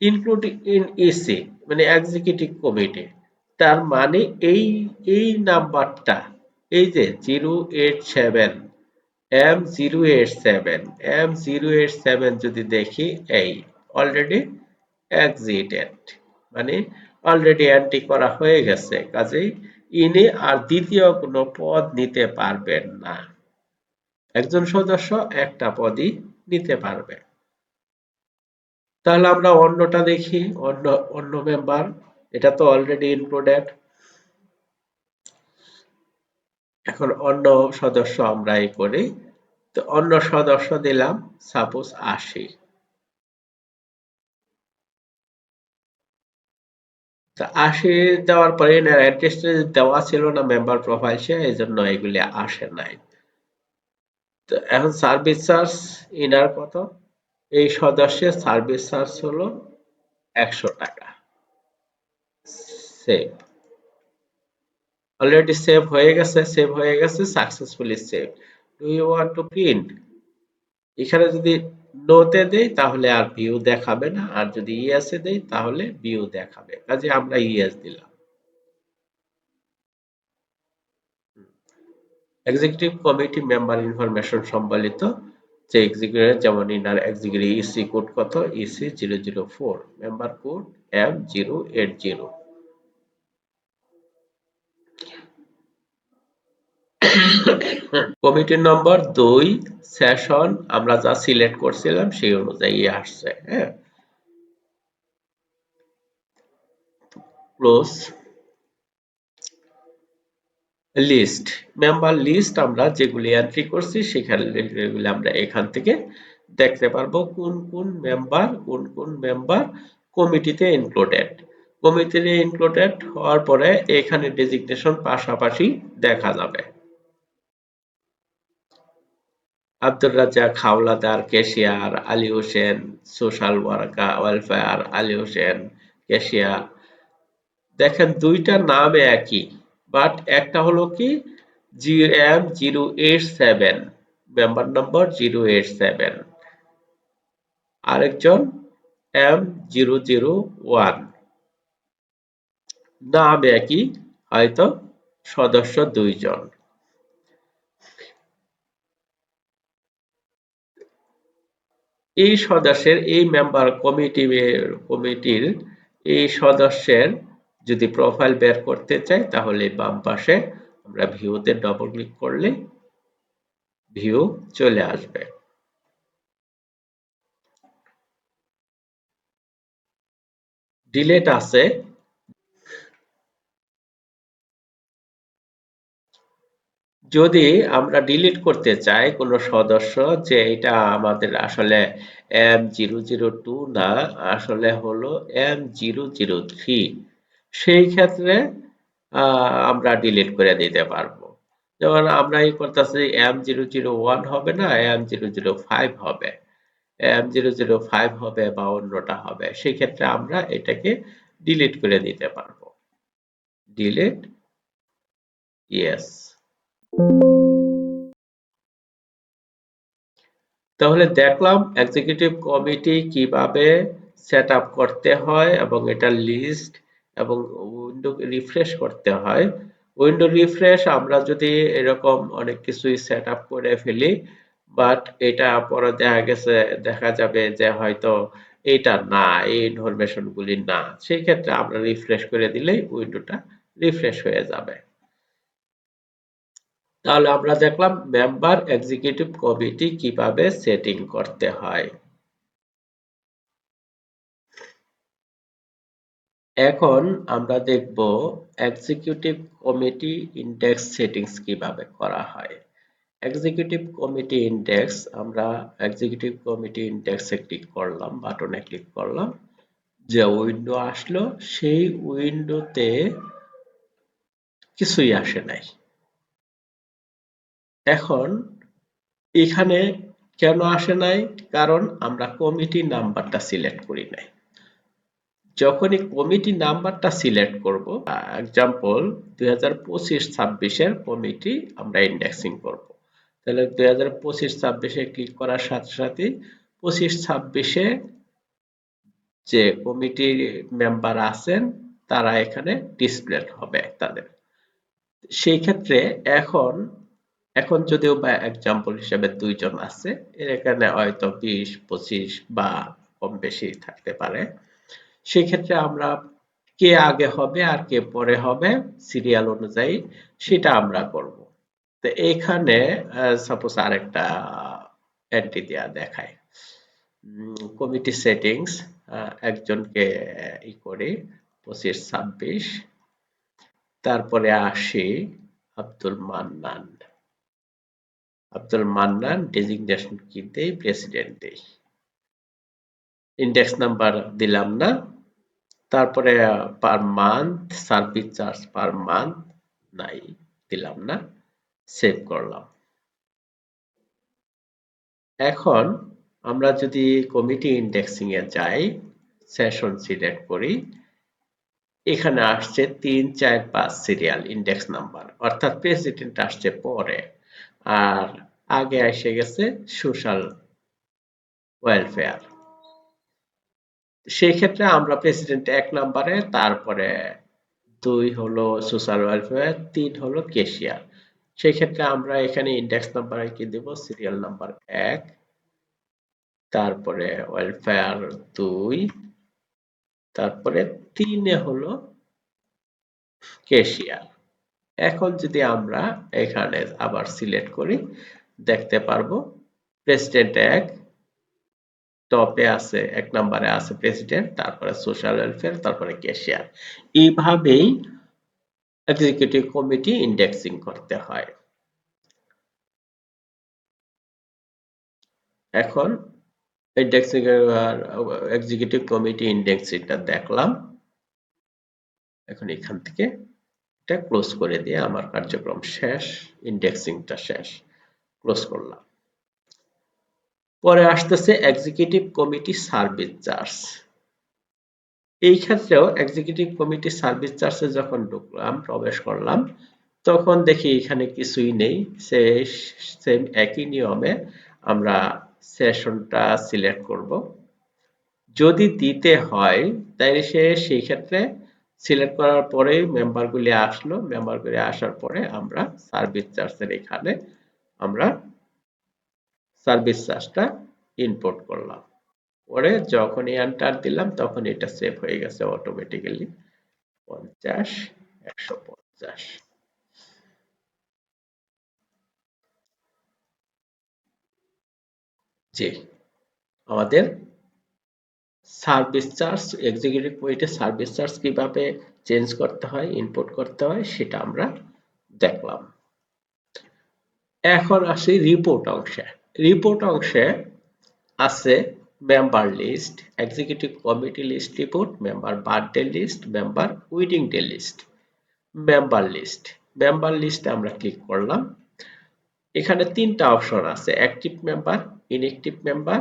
include in EC মানে এক্সিকিউটিভ কমিটি। তার মানে এই এই নাম্বারটা, এই যে 087 M087 M087 যদি দেখি, এই অলরেডি এক্সিটেড, মানে অলরেডি এন্ট্রি করা হয়ে গেছে। কাজেই ইনি আর দ্বিতীয় কোনো পদ নিতে পারবেন না, একজন সদস্য একটা পদই নিতে পারবে। তাহলে আমরা অন্যটা দেখি, অন্য অন্য মেম্বার, এটা তো অলরেডি ইনক্লুডেড। এখন অন্য সদস্য আমরা এই করি, তো অন্য সদস্য দিলাম সাপোজ 80। তা 80 দেওয়ার পরে এনার অ্যাড্রেসটা দেওয়া ছিল না মেম্বার প্রোফাইলসে, এই জন্য এগুলি আসে নাই। তো এখন সার্ভিস চার্জ ইনার কত, এই সদস্যের সার্ভিস চার্জ হলো 100 টাকা। সেভ, অলরেডি সেভ হয়ে গেছে, সেভ হয়ে গেছে, successfully save. Do you want to print, এখানে যদি নোতে দেই তাহলে আর ভিউ দেখাবে না, আর যদি ইয়েসে দেই তাহলে ভিউ দেখাবে। কাজে আমরা ইয়েস দিলাম। এক্সিকিউটিভ কমিটি মেম্বার ইনফরমেশন সম্বলিত যে এক্সিকিউটিভ, যেমন ইনার এক্সিকিউটিভ ইসি কোড কত, EC 004, member code M080। Committee number 2, session আমরা যা সিলেক্ট করছিলাম সেই অনুযায়ী আসছে। হ্যাঁ, ক্লোজ। লিস্ট, মেম্বার লিস্ট আমরা যেগুলি এন্ট্রি করছি সেখানে আমরা এখান থেকে দেখতে পারবো কোন কোন মেম্বার কমিটিতে ইনক্লুডেড। কমিটিতে ইনক্লুডেড হওয়ার পরে এখানে ডেজিগনেশন পাশাপাশি দেখা যাবে। Abdur Razzak Howlader cashier, Ali Hossain social worker welfare, Ali Hossain cashier. দেখেন দুইটা নাম একই, বাট একটা হলো কি M087, মেম্বার নম্বর 087, আরেকজন M001, নাম একই, হয়তো সদস্য দুইজন। এই সদস্যের, এই মেম্বার কমিটির এই সদস্যের যদি প্রোফাইল বের করতে চাই তাহলে বাম পাশে আমরা ভিউতে ডবল ক্লিক করলে ভিউ চলে আসবে। ডিলেট আছে, যদি আমরা ডিলিট করতে চাই কোনো সদস্য, যে এটা আমাদের আসলে M002 না, আসলে হলো M003, সেই ক্ষেত্রে আমরা ডিলিট করে দিতে পারবো। যেমন আমরা এই করতেছি M001 হবে না, M005 হবে, M005 হবে বা অন্যটা হবে, সেই ক্ষেত্রে আমরা এটাকে ডিলিট করে দিতে পারবো। Delete, yes. তাহলে দেখলাম এক্সিকিউটিভ কমিটি কিভাবে সেট আপ করতে হয় এবং এটার লিস্ট এবং উইন্ডো রিফ্রেশ করতে হয়। উইন্ডো রিফ্রেশ আমরা যদি এরকম অনেক কিছুই সেট আপ করে ফেলি, বাট এটা পরে দেখা যাবে যে হয়তো এটা না, এই ইনফরমেশন গুলি না, সেই ক্ষেত্রে আমরা রিফ্রেশ করে দিলেই উইন্ডোটা রিফ্রেশ হয়ে যাবে। তাহলে আমরা দেখলাম মেম্বার এক্সিকিউটিভ কমিটি কিভাবে সেটিং করতে হয়। এখন আমরা দেখব এক্সিকিউটিভ কমিটি ইন্ডেক্স সেটিংস কিভাবে করা হয়। এক্সিকিউটিভ কমিটি ইন্ডেক্স, আমরা এক্সিকিউটিভ কমিটি ইন্ডেক্সে ক্লিক করলাম, বাটনে ক্লিক করলাম, যে উইন্ডো আসলো সেই উইন্ডোতে কিছুই আসে নাই। এখন এখানে কেন আসে নাই? কারণ আমরা কমিটি নাম্বারটা সিলেক্ট করি নাই। যখনই কমিটি নাম্বারটা সিলেক্ট করব, এক্সাম্পল 2025-26 এর কমিটি আমরা ইন্ডেক্সিং করব, তাহলে 2025-26-এ ক্লিক করার সাথে সাথে 25-26-এ যে কমিটির মেম্বার আছেন তারা এখানে ডিসপ্লে হবে তাদের। সেই ক্ষেত্রে এখন এখন যদিও বা এক্সাম্পল হিসেবে 2 জন আছে, এর এখানে হয়তো 20-25 বা কম বেশি থাকতে পারে। সেই ক্ষেত্রে আমরা কে আগে হবে আর কে পরে হবে সিরিয়াল অনুযায়ী সেটা আমরা করব। তো এখানে সাপোজ আরেকটা এন্ট্রি দেয়া দেখায়, কমিটি সেটিংস, একজনকে করি 25-26, তারপরে আসি আব্দুল মান্নান। আব্দুল মান্নান ডেজিগনেশন কি দেই? প্রেসিডেন্ট দেই। ইন্ডেক্স নাম্বার দিলাম না। তারপরে per month service charge per month নাই, দিলাম না, সেভ করলাম। এখন আমরা যদি কমিটি ইন্ডেক্সিং এ যাই, সেশন সিলেক্ট করি, এখানে আসছে 3-4-5 সিরিয়াল ইন্ডেক্স নাম্বার, অর্থাৎ প্রেসিডেন্ট আসছে পরে, আর আগে এসে গেছে সোশ্যাল ওয়েলফেয়ার। সেই ক্ষেত্রে আমরা প্রেসিডেন্ট 1 নাম্বারে, তারপরে 2 হলো সোশ্যাল ওয়েলফেয়ার, 3 হলো ক্যাশিয়ার। সেই ক্ষেত্রে আমরা এখানে ইন্ডেক্স নাম্বারে কি দেব? সিরিয়াল নাম্বার 1, তারপরে ওয়েলফেয়ার 2, তারপরে 3 এ হলো ক্যাশিয়ার। এখন যদি আমরা এখানে আবার সিলেক্ট করি, দেখতে পারবো প্রেসিডেন্ট 1 টপে আছে, 1 নম্বরে আছে প্রেসিডেন্ট, তারপরে সোশ্যাল ওয়েলফেয়ার, তারপরে ক্যাশিয়ার। এইভাবেই এক্সিকিউটিভ কমিটি ইন্ডেক্সিং করতে হয়। এখন ইন্ডেক্সিং এক্সিকিউটিভ কমিটি ইন্ডেক্সিংটা দেখলাম। এখন এখান থেকে এটা ক্লোজ করে দিয়ে আমার কার্যক্রম শেষ, ইন্ডেক্সিংটা শেষ, ক্লোজ করলাম। পরে আসতেছে এক্সিকিউটিভ কমিটি সার্ভিস চার্জ। এই ক্ষেত্রেও এক্সিকিউটিভ কমিটি সার্ভিস চার্জে যখন ঢুকলাম, প্রবেশ করলাম, তখন দেখি এখানে কিছুই নেই। সেম একই নিয়মে আমরা সেশনটা সিলেক্ট করব। যদি দিতে হয় তাই সেই ক্ষেত্রে সিলেক্ট করার পরেই মেম্বারগুলি আসলো, মেম্বারগুলি আসার পরে আমরা সার্ভিস চার্জের এখানে আমরা সার্ভিস চার্জটা ইনপুট করলাম। পরে যখনই এন্টার দিলাম তখন এটা সেভ হয়ে গেছে অটোমেটিক্যালি 50-150। জি, আমাদের service charge, executive committee service charge কিভাবে চেঞ্জ করতে হয়, ইনপুট করতে হয় সেটা আমরা দেখলাম। এখন আসি রিপোর্ট অংশে। রিপোর্ট অংশে আছে member list, executive committee list report, member birthday list, member wedding day list, member list. Member লিস্টে আমরা ক্লিক করলাম। এখানে 3টা অপশন আছে, active member, inactive member,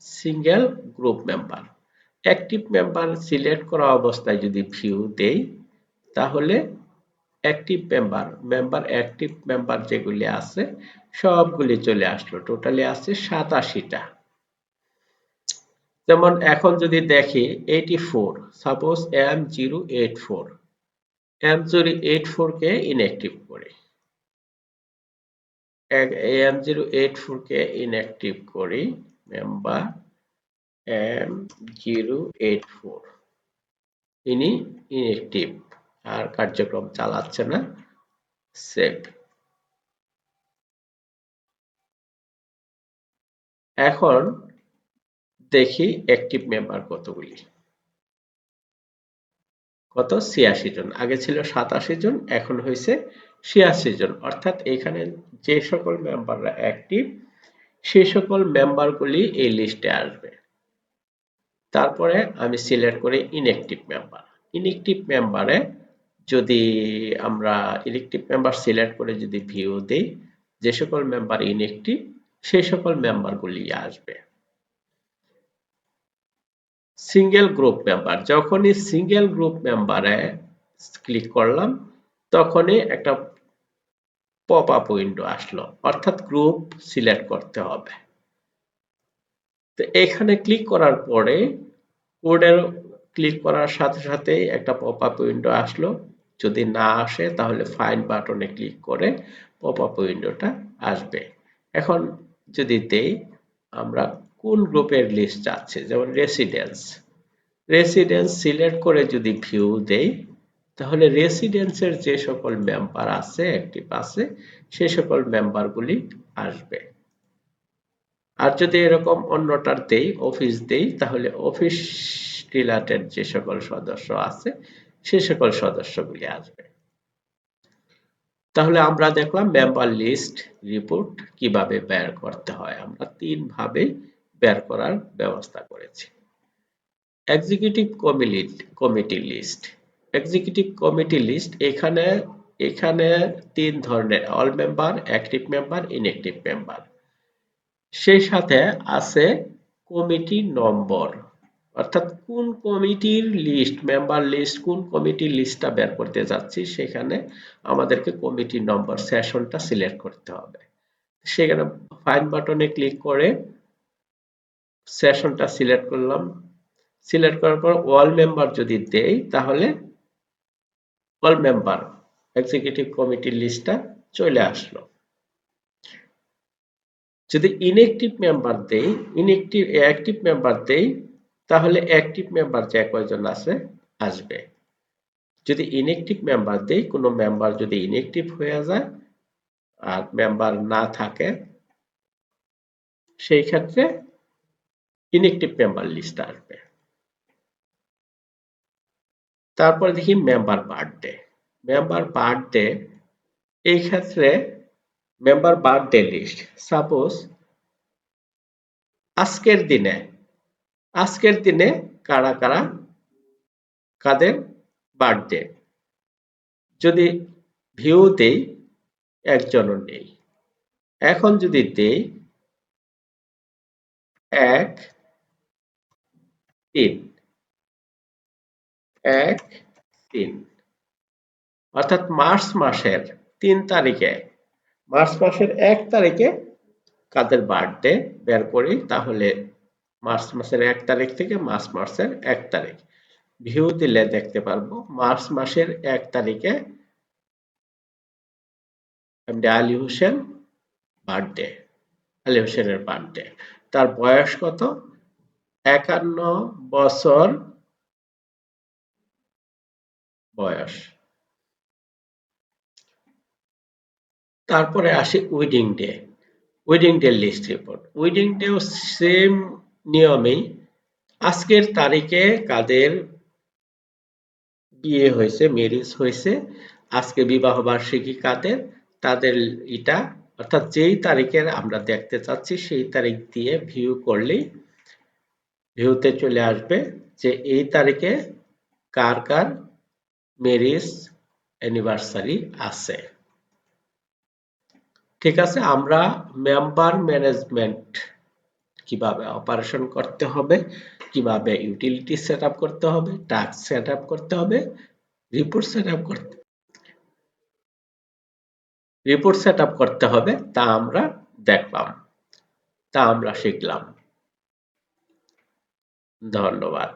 single group member. Active member select করা অবস্থায় যদি ভিউ দেই, তাহলে অ্যাক্টিভ মেম্বার অ্যাক্টিভ মেম্বার যেগুলি আছে সবগুলি চলে আসলো, টোটালি আছে 87টা। যেমন এখন যদি দেখি 84, সাপোজ M084, M084 কে ইনঅ্যাক্টিভ করি, M084 কে ইনঅ্যাক্টিভ করি, মেম্বার M084 ইনি ইনঅ্যাক্টিভ, আর কার্যক্রম চালাচ্ছে না, সেভ। এখন দেখি অ্যাক্টিভ মেম্বার কতগুলি, কত 86 জন, আগে ছিল 87 জন, এখন হয়েছে 86 জন। অর্থাৎ এখানে যে সকল মেম্বাররা অ্যাক্টিভ সেই সকল মেম্বারগুলি এই লিস্টে আসবে। তারপরে আমি সিলেক্ট করি ইনঅ্যাক্টিভ মেম্বার। ইনঅ্যাক্টিভ মেম্বারে যদি আমরা ইনঅ্যাক্টিভ মেম্বার সিলেক্ট করে যদি ভিউ দেই, যে সকল মেম্বার ইনঅ্যাক্টিভ সেই সকল মেম্বারগুলি আসবে। সিঙ্গেল গ্রুপ মেম্বার, যখনই সিঙ্গেল গ্রুপ মেম্বারে ক্লিক করলাম তখনই একটা পপ আপ উইন্ডো আসলো, অর্থাৎ গ্রুপ সিলেক্ট করতে হবে। তো এখানে ক্লিক করার পরে কোডের ক্লিক করার সাথে সাথে একটা পপ আপ উইন্ডো আসলো, যদি না আসে তাহলে ফাইন্ড বাটনে ক্লিক করে পপ আপ উইন্ডোটা আসবে। এখন যদি দেই আমরা কোন গ্রুপের লিস্ট চাচ্ছি, যেমন রেসিডেন্স সিলেক্ট করে যদি ভিউ দেই তাহলে রেসিডেন্সের যে সকল মেম্বার আছে অ্যাক্টিভ আছে সেই সকল মেম্বারগুলি আসবে। আর যদি এরকম অন্যটার দেই, অফিস দেই, তাহলে অফিস রিলেটেড যে সকল সদস্য আছে সে সকল সদস্যগুলি আসবে। তাহলে আমরা দেখলাম মেম্বার লিস্ট রিপোর্ট কিভাবে বের করতে হয়। আমরা 3 ভাবে বের করার ব্যবস্থা করেছি। Executive committee list. Executive committee list এখানে এখানে 3 ধরনের, all member, active member, inactive member. সেই সাথে আছে কমিটি নম্বর, অর্থাৎ কোন কমিটির লিস্ট, মেম্বার লিস্ট, কোন কমিটির লিস্টটা বের করতে যাচ্ছি সেখানে আমাদেরকে কমিটি নম্বর সেশনটা সিলেক্ট করতে হবে। সেখানে ফাইন্ড বাটনে ক্লিক করে সেশনটা সিলেক্ট করলাম। সিলেক্ট করার পর অল মেম্বার যদি দেই তাহলে অল মেম্বার এক্সিকিউটিভ কমিটির লিস্টটা চলে আসলো। যদি ইনঅ্যাক্টিভ মেম্বার দেই, অ্যাক্টিভ মেম্বার দেই তাহলে অ্যাক্টিভ মেম্বার যে কয়জন আছে আসবে। যদি ইনঅ্যাক্টিভ মেম্বার দেই, কোনো মেম্বার যদি ইনঅ্যাক্টিভ হয়ে যায় আর মেম্বার না থাকে সেই ক্ষেত্রে ইনঅ্যাক্টিভ মেম্বার লিস্ট আসবে। তারপর দেখি মেম্বার বার্থডে। মেম্বার বার্থডে এই ক্ষেত্রে মেম্বার বার্থডে লিস্ট, সাপোজ আজকের দিনে কারা কারা কাদের বার্থডে, যদি ভিউ দেই একজনও নেই। এখন যদি দেই 1-3 অর্থাৎ মার্চ মাসের 1 তারিখে কাদের বার্থডে বের করি, তাহলে মার্চ মাসের 1 তারিখ থেকে মার্চ মাসের 1 তারিখ ভিউ দিলে দেখতে পারবো মার্চ মাসের 1 তারিখে আলী হোসেন বার্থডে, আলী হোসেনের বার্থডে। তার বয়স কত? 51 বছর বয়স। তারপরে আসি wedding day list report. Wedding ডেও সেম নিয়মেই আজকের তারিখে কাদের বিয়ে হয়েছে, ম্যারেজ হয়েছে, আজকে বিবাহ বার্ষিকী কাদের, তাদের এটা অর্থাৎ যেই তারিখের আমরা দেখতে চাচ্ছি সেই তারিখ দিয়ে ভিউ করলেই ভিউতে চলে আসবে যে এই তারিখে কার কার ম্যারেজ অ্যানিভার্সারি আছে। ঠিক আছে, আমরা মেম্বার ম্যানেজমেন্ট কিভাবে অপারেশন করতে হবে, কিভাবে ইউটিলিটি সেট আপ করতে হবে, টাস্ক সেট আপ করতে হবে, রিপোর্ট সেট আপ করতে রিপোর্ট সেটআপ করতে হবে তা আমরা দেখলাম, তা আমরা শিখলাম। ধন্যবাদ।